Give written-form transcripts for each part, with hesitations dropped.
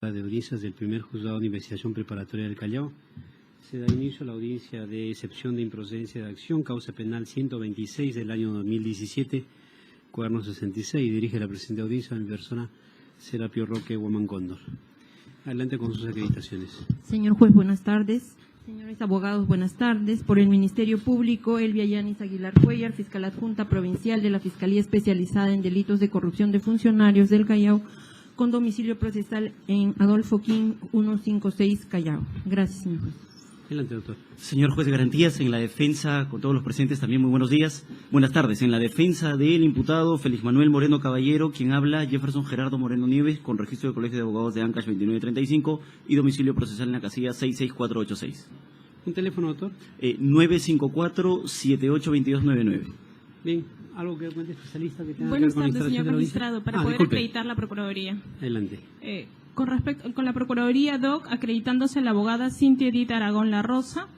de audiencias del primer juzgado de investigación preparatoria del Callao. Se da inicio a la audiencia de excepción de improcedencia de acción, causa penal 126 del año 2017, cuaderno 66. Dirige la presente audiencia mi persona, Serapio Roque Guamán Cóndor. Adelante con sus acreditaciones. Señor juez, buenas tardes. Señores abogados, buenas tardes. Por el Ministerio Público, Elvia Yanis Aguilar Cuellar, fiscal adjunta provincial de la Fiscalía Especializada en Delitos de Corrupción de Funcionarios del Callao, con domicilio procesal en Adolfo King 156, Callao. Gracias, señor juez. Adelante, doctor. Señor juez de garantías, en la defensa, con todos los presentes también muy buenos días. Buenas tardes. En la defensa del imputado Félix Manuel Moreno Caballero, quien habla Jefferson Gerardo Moreno Nieves, con registro de Colegio de Abogados de Ancash 2935 y domicilio procesal en la casilla 66486. ¿Un teléfono, doctor? 954-782299. Bien, algo que cuente especialista que tenga Buenas que ver con la tardes, instalación señor de la audiencia. magistrado, para poder disculpe. acreditar la Procuraduría. Adelante. Con la Procuraduría DOC, acreditándose la abogada Cintia Edith Aragón La Rosa,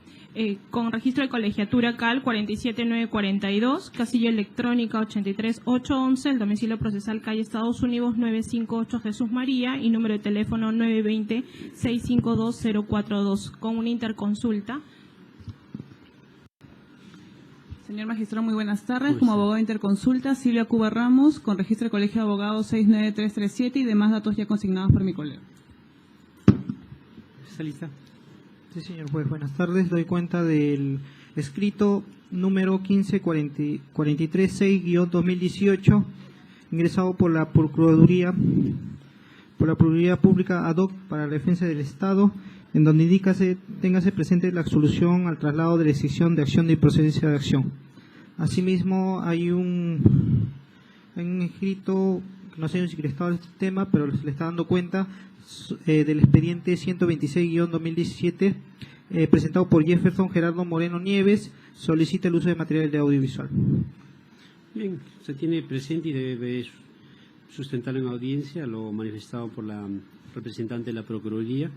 con registro de colegiatura CAL 47942, casilla electrónica 83811, el domicilio procesal calle Estados Unidos 958 Jesús María y número de teléfono 920-652-042, con una interconsulta. Señor magistrado, muy buenas tardes. Como abogado de interconsulta, Silvia Cuba Ramos, con registro de Colegio de Abogados 69337 y demás datos ya consignados por mi colega. Especialista. Sí, señor juez, buenas tardes. Doy cuenta del escrito número 15436-2018, ingresado por la Procuraduría Pública ad hoc para la defensa del Estado, en donde indícase, téngase presente la absolución al traslado de la excepción de acción de improcedencia de acción. Asimismo, hay un escrito, que no sé si crestado este tema, pero se le está dando cuenta del expediente 126-2017, presentado por Jefferson Gerardo Moreno Nieves, solicita el uso de material de audiovisual. Bien, se tiene presente y debe sustentarlo en audiencia lo manifestado por la representante de la Procuraduría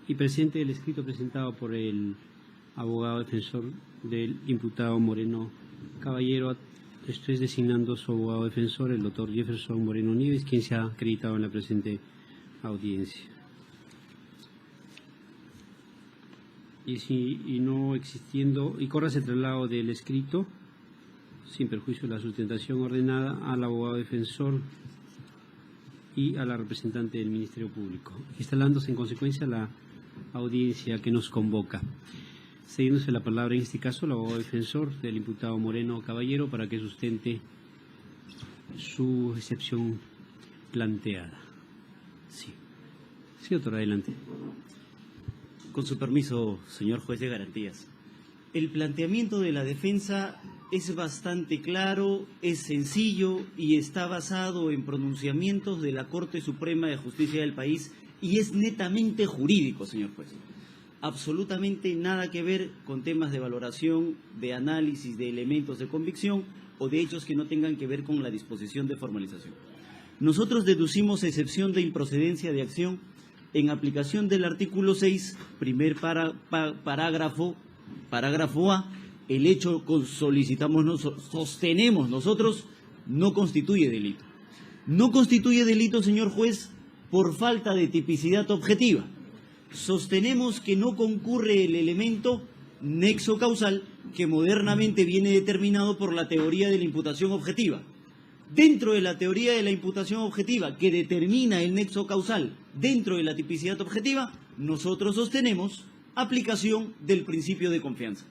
y presente el escrito presentado por el abogado defensor del imputado Moreno Caballero. Estoy designando su abogado defensor, el doctor Jefferson Moreno Nieves, quien se ha acreditado en la presente audiencia. Y no existiendo, y corras el traslado del escrito, sin perjuicio de la sustentación ordenada, al abogado defensor y a la representante del Ministerio Público, instalándose en consecuencia la audiencia que nos convoca. Cediéndose la palabra en este caso al abogado defensor del imputado Moreno Caballero para que sustente su excepción planteada. Sí. Sí, doctor, adelante. Con su permiso, señor juez de garantías. El planteamiento de la defensa es bastante claro, es sencillo y está basado en pronunciamientos de la Corte Suprema de Justicia del país y es netamente jurídico, señor juez. Absolutamente nada que ver con temas de valoración, de análisis de elementos de convicción o de hechos que no tengan que ver con la disposición de formalización. Nosotros deducimos excepción de improcedencia de acción en aplicación del artículo 6, primer parágrafo A. El hecho que sostenemos nosotros no constituye delito. No constituye delito, señor juez, por falta de tipicidad objetiva. Sostenemos que no concurre el elemento nexo causal que modernamente viene determinado por la teoría de la imputación objetiva. Dentro de la teoría de la imputación objetiva que determina el nexo causal dentro de la tipicidad objetiva, nosotros sostenemos aplicación del principio de confianza.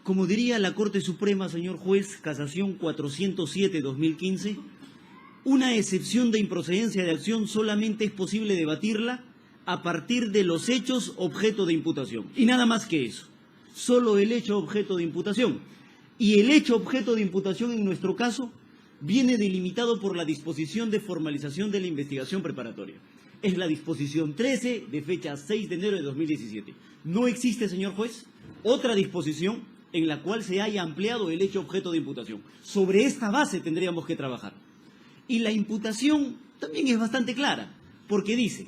Como diría la Corte Suprema, señor juez, Casación 407-2015, una excepción de improcedencia de acción solamente es posible debatirla a partir de los hechos objeto de imputación. Y nada más que eso, solo el hecho objeto de imputación. Y el hecho objeto de imputación en nuestro caso viene delimitado por la disposición de formalización de la investigación preparatoria. Es la disposición 13 de fecha 6 de enero de 2017. No existe, señor juez, otra disposición en la cual se haya ampliado el hecho objeto de imputación. Sobre esta base tendríamos que trabajar. Y la imputación también es bastante clara, porque dice,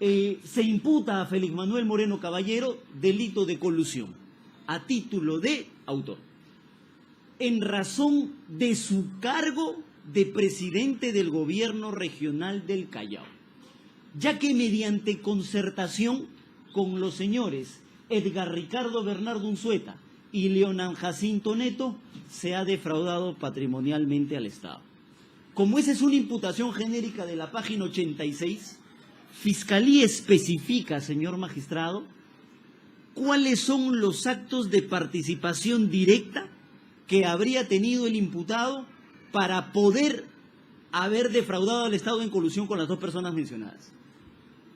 se imputa a Félix Manuel Moreno Caballero delito de colusión, a título de autor, en razón de su cargo de presidente del gobierno regional del Callao, ya que mediante concertación con los señores Edgar Ricardo Bernardo Unzueta y Leonan Jacinto Neto se ha defraudado patrimonialmente al Estado. Como esa es una imputación genérica de la página 86, Fiscalía especifica, señor magistrado, cuáles son los actos de participación directa que habría tenido el imputado para poder haber defraudado al Estado en colusión con las dos personas mencionadas.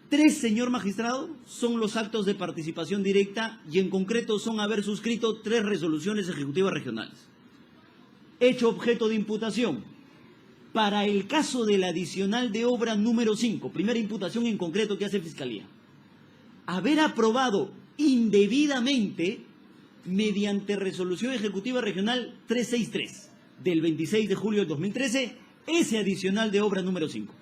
3, señor magistrado, son los actos de participación directa y en concreto son haber suscrito 3 resoluciones ejecutivas regionales. Hecho objeto de imputación. Para el caso del adicional de obra número 5, primera imputación en concreto que hace Fiscalía, haber aprobado indebidamente mediante resolución ejecutiva regional 363 del 26 de julio del 2013, ese adicional de obra número 5.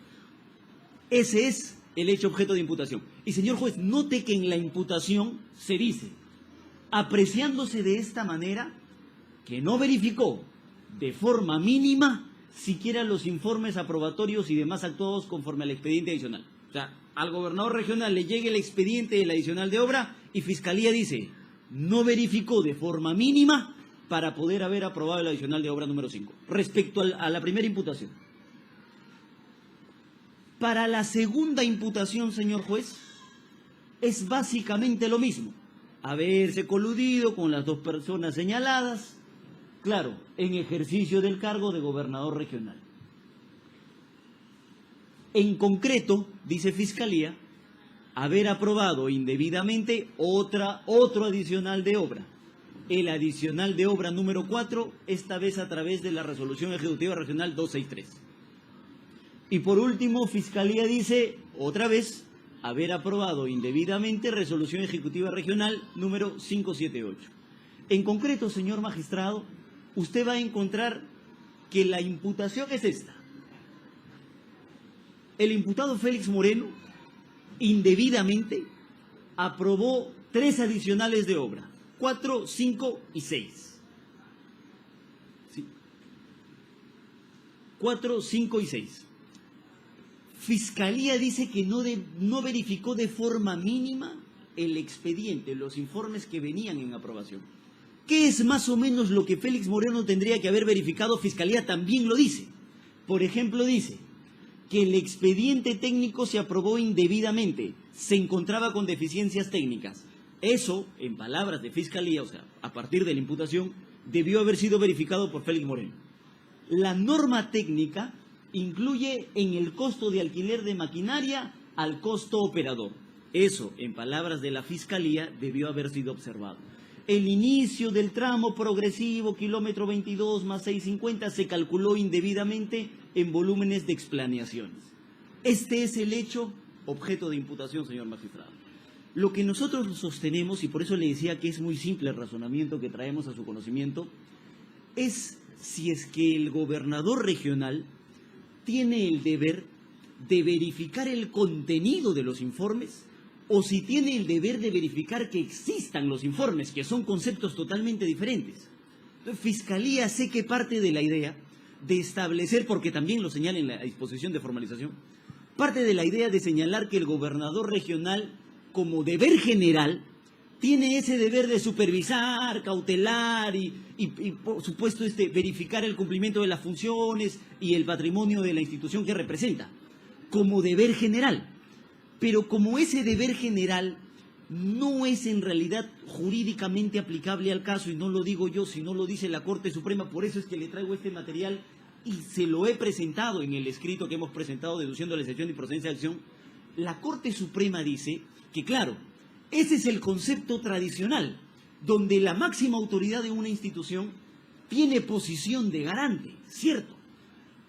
Ese es el hecho objeto de imputación. Y señor juez, note que en la imputación se dice, apreciándose de esta manera, que no verificó de forma mínima siquiera los informes aprobatorios y demás actuados conforme al expediente adicional. O sea, al gobernador regional le llega el expediente del adicional de obra y Fiscalía dice, no verificó de forma mínima para poder haber aprobado el adicional de obra número 5. Respecto a la primera imputación. Para la segunda imputación, señor juez, es básicamente lo mismo. Haberse coludido con las dos personas señaladas, claro, en ejercicio del cargo de gobernador regional. En concreto, dice Fiscalía, haber aprobado indebidamente otro adicional de obra. El adicional de obra número 4, esta vez a través de la resolución ejecutiva regional 263. Y por último, Fiscalía dice, otra vez, haber aprobado indebidamente resolución ejecutiva regional número 578. En concreto, señor magistrado, usted va a encontrar que la imputación es esta. El imputado Félix Moreno indebidamente aprobó 3 adicionales de obra, 4, 5 y 6. ¿Sí? 4, 5 y 6. Fiscalía dice que no verificó de forma mínima el expediente, los informes que venían en aprobación. ¿Qué es más o menos lo que Félix Moreno tendría que haber verificado? Fiscalía también lo dice. Por ejemplo, dice que el expediente técnico se aprobó indebidamente, se encontraba con deficiencias técnicas. Eso, en palabras de Fiscalía, o sea, a partir de la imputación, debió haber sido verificado por Félix Moreno. La norma técnica incluye en el costo de alquiler de maquinaria al costo operador. Eso, en palabras de la Fiscalía, debió haber sido observado. El inicio del tramo progresivo, kilómetro 22 más 650, se calculó indebidamente en volúmenes de explaneaciones. Este es el hecho objeto de imputación, señor magistrado. Lo que nosotros sostenemos, y por eso le decía que es muy simple el razonamiento que traemos a su conocimiento, es si es que el gobernador regional tiene el deber de verificar el contenido de los informes o si tiene el deber de verificar que existan los informes, que son conceptos totalmente diferentes. Entonces, Fiscalía sé que parte de la idea de establecer, porque también lo señala en la disposición de formalización, parte de la idea de señalar que el gobernador regional, como deber general, tiene ese deber de supervisar, cautelar y por supuesto, verificar el cumplimiento de las funciones y el patrimonio de la institución que representa, como deber general. Pero como ese deber general no es en realidad jurídicamente aplicable al caso, y no lo digo yo, sino lo dice la Corte Suprema, por eso es que le traigo este material y se lo he presentado en el escrito que hemos presentado deduciendo la excepción de procedencia de acción. La Corte Suprema dice que, claro, ese es el concepto tradicional, donde la máxima autoridad de una institución tiene posición de garante, cierto,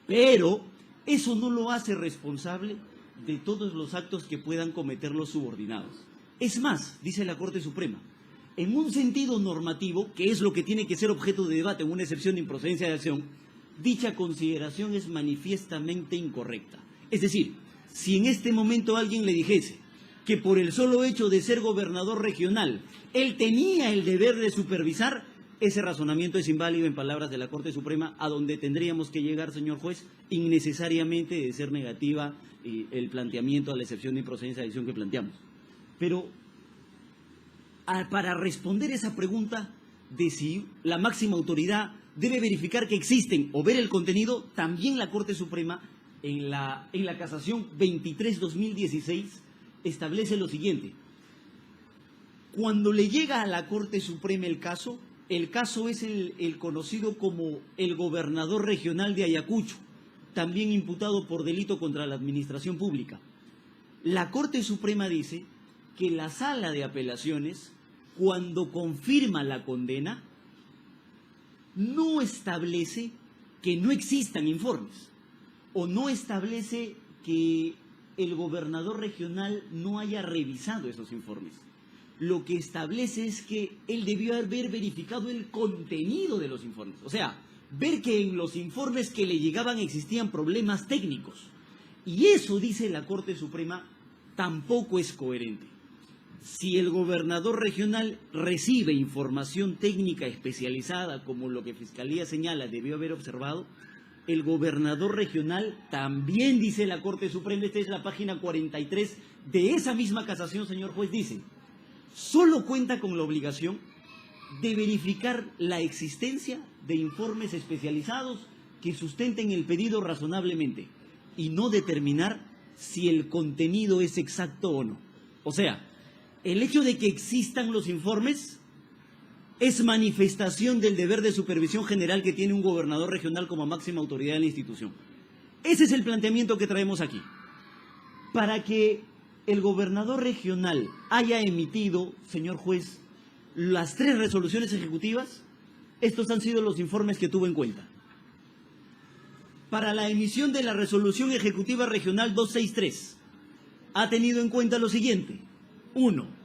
pero eso no lo hace responsable de todos los actos que puedan cometer los subordinados. Es más, dice la Corte Suprema, en un sentido normativo, que es lo que tiene que ser objeto de debate en una excepción de improcedencia de acción, dicha consideración es manifiestamente incorrecta. Es decir, si en este momento alguien le dijese que por el solo hecho de ser gobernador regional, él tenía el deber de supervisar, ese razonamiento es inválido en palabras de la Corte Suprema, a donde tendríamos que llegar, señor juez, innecesariamente de ser negativa el planteamiento a la excepción de improcedencia de acción que planteamos. Pero para responder esa pregunta de si la máxima autoridad debe verificar que existen o ver el contenido, también la Corte Suprema en la casación 23-2016 establece lo siguiente. Cuando le llega a la Corte Suprema el caso es el conocido como el gobernador regional de Ayacucho, también imputado por delito contra la administración pública. La Corte Suprema dice que la Sala de Apelaciones, cuando confirma la condena, no establece que no existan informes o no establece que el gobernador regional no haya revisado esos informes. Lo que establece es que él debió haber verificado el contenido de los informes. O sea, ver que en los informes que le llegaban existían problemas técnicos. Y eso, dice la Corte Suprema, tampoco es coherente. Si el gobernador regional recibe información técnica especializada, como lo que Fiscalía señala debió haber observado, el gobernador regional también, dice la Corte Suprema, esta es la página 43 de esa misma casación, señor juez, dice, solo cuenta con la obligación de verificar la existencia de informes especializados que sustenten el pedido razonablemente y no determinar si el contenido es exacto o no. O sea, el hecho de que existan los informes es manifestación del deber de supervisión general que tiene un gobernador regional como máxima autoridad de la institución. Ese es el planteamiento que traemos aquí. Para que el gobernador regional haya emitido, señor juez, las 3 resoluciones ejecutivas, estos han sido los informes que tuvo en cuenta. Para la emisión de la resolución ejecutiva regional 263, ha tenido en cuenta lo siguiente. 1.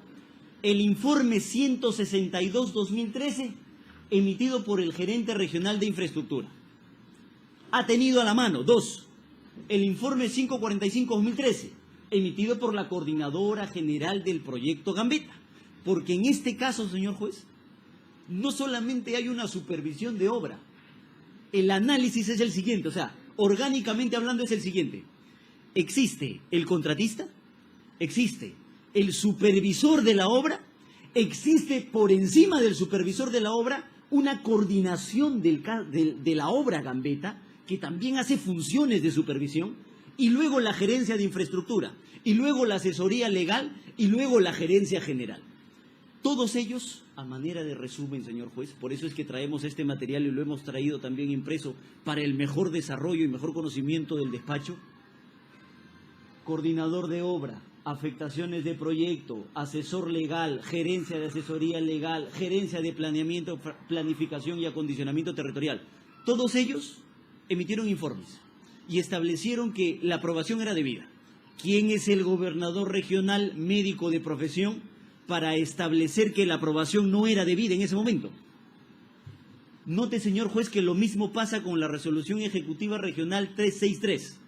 El informe 162-2013 emitido por el gerente regional de infraestructura. Ha tenido a la mano. 2. El informe 545-2013 emitido por la coordinadora general del proyecto Gambetta. Porque en este caso, señor juez, no solamente hay una supervisión de obra. El análisis es el siguiente, o sea, orgánicamente hablando es el siguiente. Existe el contratista, existe el supervisor de la obra, existe por encima del supervisor de la obra una coordinación de la obra Gambetta, que también hace funciones de supervisión, y luego la gerencia de infraestructura, y luego la asesoría legal, y luego la gerencia general. Todos ellos, a manera de resumen, señor juez, por eso es que traemos este material y lo hemos traído también impreso para el mejor desarrollo y mejor conocimiento del despacho. Coordinador de obra, afectaciones de proyecto, asesor legal, gerencia de asesoría legal, gerencia de planeamiento, planificación y acondicionamiento territorial. Todos ellos emitieron informes y establecieron que la aprobación era debida. ¿Quién es el gobernador regional médico de profesión para establecer que la aprobación no era debida en ese momento? Note, señor juez, que lo mismo pasa con la resolución ejecutiva regional 363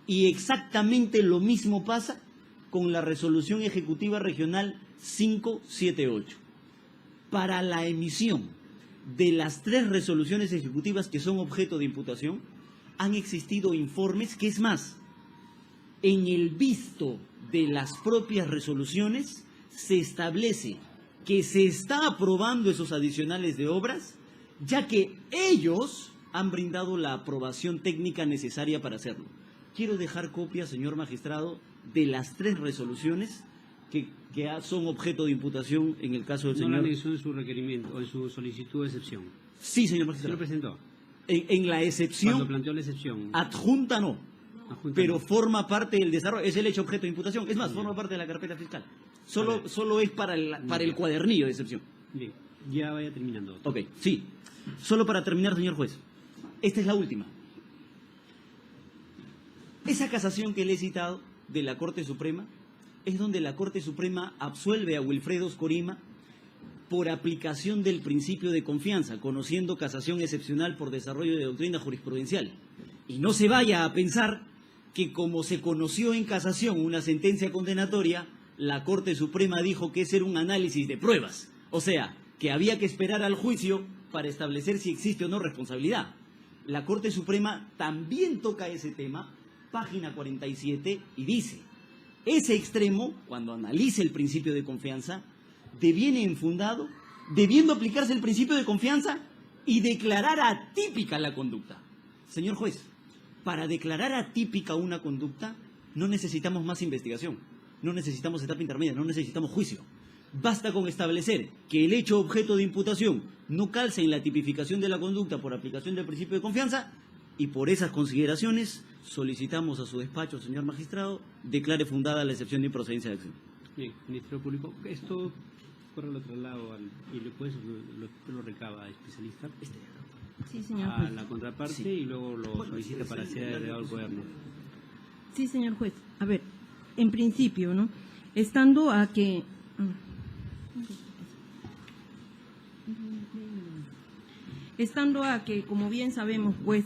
y exactamente lo mismo pasa con la resolución ejecutiva regional 578. Para la emisión de las 3 resoluciones ejecutivas que son objeto de imputación, han existido informes que, es más, en el visto de las propias resoluciones se establece que se está aprobando esos adicionales de obras, ya que ellos han brindado la aprobación técnica necesaria para hacerlo. Quiero dejar copia, señor magistrado, de las 3 resoluciones que son objeto de imputación en el caso del señor. No la anexó en su requerimiento o en su solicitud de excepción. Sí, señor magistrado. ¿Se lo presentó? En la excepción. Cuando planteó la excepción. Adjunta no. Adjunta Pero no. forma parte del desarrollo, es el hecho objeto de imputación. Es más, forma parte de la carpeta fiscal. Solo es para el cuadernillo de excepción. Bien, ya vaya terminando. Ok, sí. Solo para terminar, señor juez. Esta es la última. Esa casación que le he citado de la Corte Suprema es donde la Corte Suprema absuelve a Wilfredo Oscorima por aplicación del principio de confianza, conociendo casación excepcional por desarrollo de doctrina jurisprudencial. Y no se vaya a pensar que como se conoció en casación una sentencia condenatoria, la Corte Suprema dijo que ese era un análisis de pruebas. O sea, que había que esperar al juicio para establecer si existe o no responsabilidad. La Corte Suprema también toca ese tema, página 47, y dice: ese extremo, cuando analice el principio de confianza, deviene infundado, debiendo aplicarse el principio de confianza y declarar atípica la conducta. Señor juez, para declarar atípica una conducta no necesitamos más investigación, no necesitamos etapa intermedia, no necesitamos juicio. Basta con establecer que el hecho objeto de imputación no calza en la tipificación de la conducta por aplicación del principio de confianza, y por esas consideraciones solicitamos a su despacho, señor magistrado, declare fundada la excepción de improcedencia de acción. Bien, Ministerio Público, esto corre lo traslado y después lo recaba especialista Sí, señor a juez. la contraparte Sí. y luego lo solicita para ser agregado al gobierno. Sí, señor juez. A ver, en principio, ¿no? Estando a que... como bien sabemos, pues,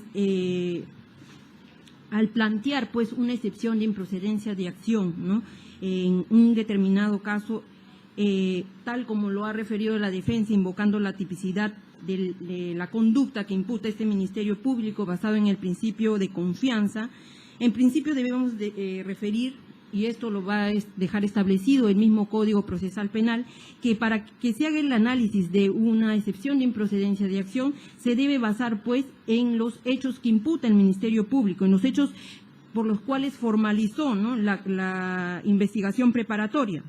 al plantear, pues, una excepción de improcedencia de acción, ¿no? En un determinado caso, tal como lo ha referido la defensa, invocando la tipicidad de la conducta que imputa este Ministerio Público basado en el principio de confianza, en principio debemos referir, y esto lo va a dejar establecido el mismo Código Procesal Penal, que para que se haga el análisis de una excepción de improcedencia de acción, se debe basar, pues, en los hechos que imputa el Ministerio Público, en los hechos por los cuales formalizó, ¿no?, la investigación preparatoria.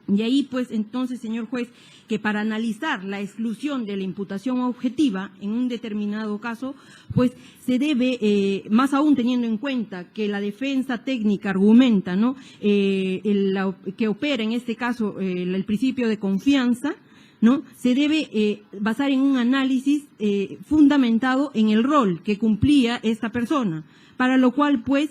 Y ahí, pues, entonces, señor juez, que para analizar la exclusión de la imputación objetiva en un determinado caso, pues se debe, más aún teniendo en cuenta que la defensa técnica argumenta, ¿no?, que opera en este caso el principio de confianza, ¿no?, se debe basar en un análisis fundamentado en el rol que cumplía esta persona, para lo cual, pues,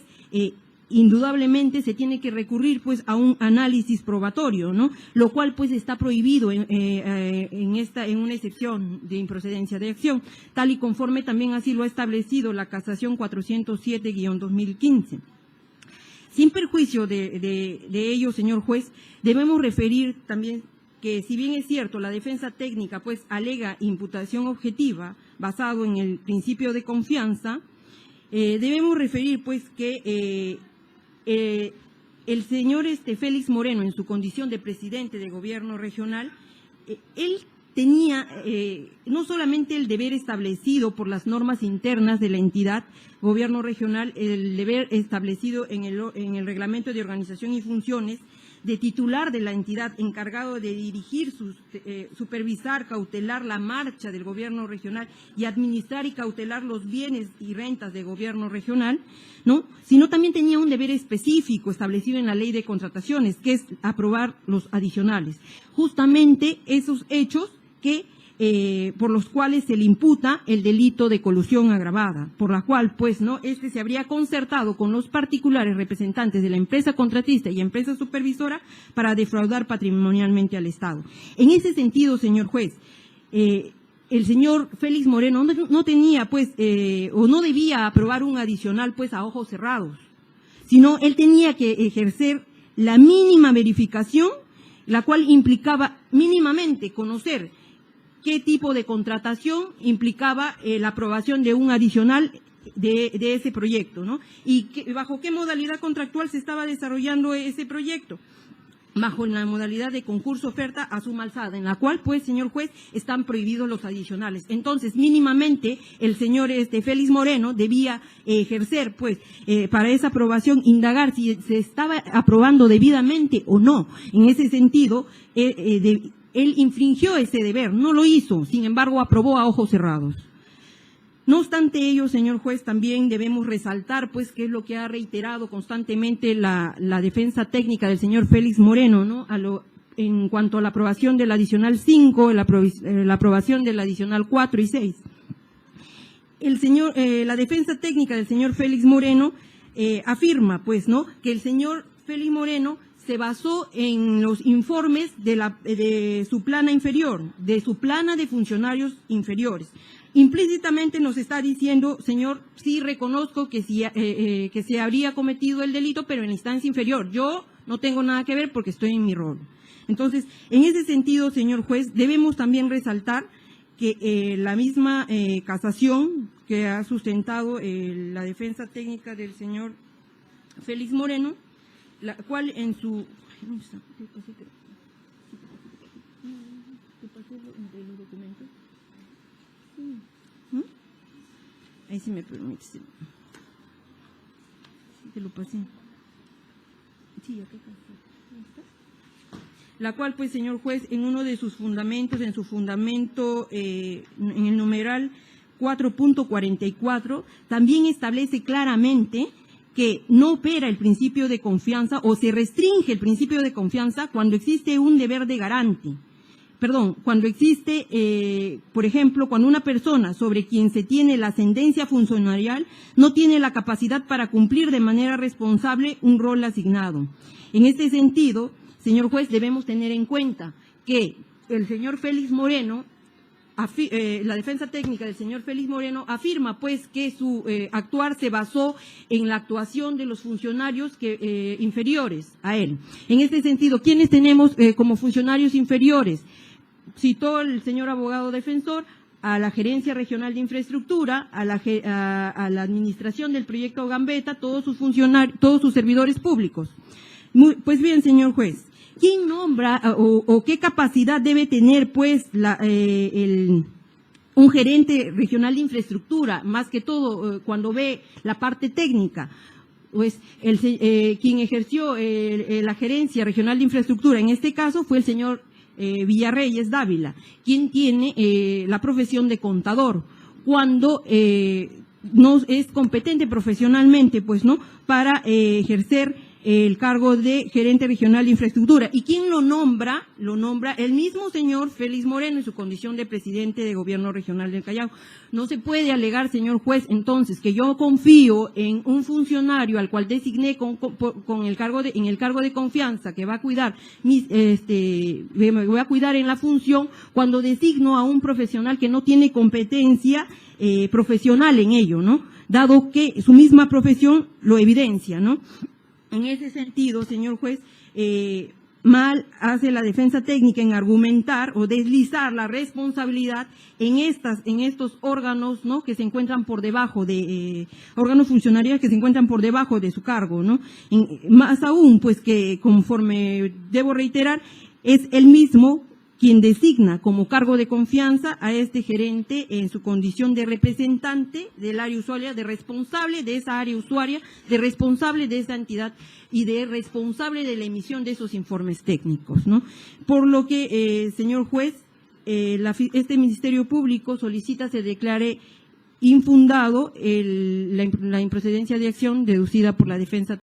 indudablemente se tiene que recurrir, pues, a un análisis probatorio, ¿no?, lo cual, pues, está prohibido en una excepción de improcedencia de acción, tal y conforme también así lo ha establecido la Casación 407-2015. Sin perjuicio de ello, señor juez, debemos referir también que, si bien es cierto, la defensa técnica, pues, alega imputación objetiva basado en el principio de confianza, debemos referir, pues, que el señor Félix Moreno, en su condición de presidente de gobierno regional, él tenía no solamente el deber establecido por las normas internas de la entidad gobierno regional, el deber establecido en el reglamento de organización y funciones de titular de la entidad encargado de dirigir, supervisar, cautelar la marcha del gobierno regional y administrar y cautelar los bienes y rentas del gobierno regional, ¿no?, sino también tenía un deber específico establecido en la ley de contrataciones, que es aprobar los adicionales. Justamente esos hechos que por los cuales se le imputa el delito de colusión agravada, por la cual, pues, no, se habría concertado con los particulares representantes de la empresa contratista y empresa supervisora para defraudar patrimonialmente al Estado. En ese sentido, señor juez, el señor Félix Moreno no tenía, pues, o no debía aprobar un adicional, pues, a ojos cerrados, sino él tenía que ejercer la mínima verificación, la cual implicaba mínimamente conocer qué tipo de contratación implicaba la aprobación de un adicional de ese proyecto, ¿no? Y bajo qué modalidad contractual se estaba desarrollando ese proyecto. Bajo la modalidad de concurso-oferta a suma alzada, en la cual, pues, señor juez, están prohibidos los adicionales. Entonces, mínimamente, el señor Félix Moreno debía ejercer, pues, para esa aprobación, indagar si se estaba aprobando debidamente o no. En ese sentido, él infringió ese deber, no lo hizo, sin embargo, aprobó a ojos cerrados. No obstante ello, señor juez, también debemos resaltar, pues, que es lo que ha reiterado constantemente la defensa técnica del señor Félix Moreno, ¿no?, en cuanto a la aprobación del adicional 5, la aprobación del adicional 4 y 6. La defensa técnica del señor Félix Moreno afirma, pues, ¿no?, que el señor Félix Moreno se basó en los informes de su plana inferior, de su plana de funcionarios inferiores. Implícitamente nos está diciendo, señor, sí reconozco que se habría cometido el delito, pero en la instancia inferior. Yo no tengo nada que ver porque estoy en mi rol. Entonces, en ese sentido, señor juez, debemos también resaltar que la misma casación que ha sustentado la defensa técnica del señor Félix Moreno, la cual en su... Ahí sí me permite. Sí, te lo pasé. Sí, acá está. La cual, pues, señor juez, en uno de sus fundamentos, en su fundamento, en el numeral 4.44, también establece claramente que no opera el principio de confianza o se restringe el principio de confianza cuando existe un deber de garante. Perdón, cuando existe, por ejemplo, cuando una persona sobre quien se tiene la ascendencia funcionarial no tiene la capacidad para cumplir de manera responsable un rol asignado. En este sentido, señor juez, debemos tener en cuenta que el señor Félix Moreno, la defensa técnica del señor Félix Moreno afirma pues que su actuar se basó en la actuación de los funcionarios inferiores a él. En este sentido, ¿quiénes tenemos como funcionarios inferiores? Citó el señor abogado defensor a la Gerencia Regional de Infraestructura, a la administración del proyecto Gambetta, todos sus funcionarios, todos sus servidores públicos. Pues bien, señor juez, ¿quién nombra o qué capacidad debe tener pues un gerente regional de infraestructura, más que todo cuando ve la parte técnica? Pues quien ejerció la gerencia regional de infraestructura en este caso fue el señor Villarreyes Dávila, quien tiene la profesión de contador, cuando no es competente profesionalmente, pues no, para ejercer el cargo de gerente regional de infraestructura. ¿Y quién lo nombra? Lo nombra el mismo señor Félix Moreno en su condición de presidente de gobierno regional del Callao. No se puede alegar, señor juez, entonces, que yo confío en un funcionario al cual designé en el cargo de confianza que va a cuidar me voy a cuidar en la función, cuando designo a un profesional que no tiene competencia profesional en ello, ¿no? Dado que su misma profesión lo evidencia, ¿no? En ese sentido, señor juez, mal hace la defensa técnica en argumentar o deslizar la responsabilidad en estos órganos, ¿no?, que se encuentran por debajo de órganos funcionarios que se encuentran por debajo de su cargo, ¿no? Más aún, pues que conforme debo reiterar, es el mismo quien designa como cargo de confianza a este gerente en su condición de representante del área usuaria, de responsable de esa área usuaria, de responsable de esa entidad y de responsable de la emisión de esos informes técnicos, ¿no? Por lo que, señor juez, este Ministerio Público solicita se declare infundado la improcedencia de acción deducida por la defensa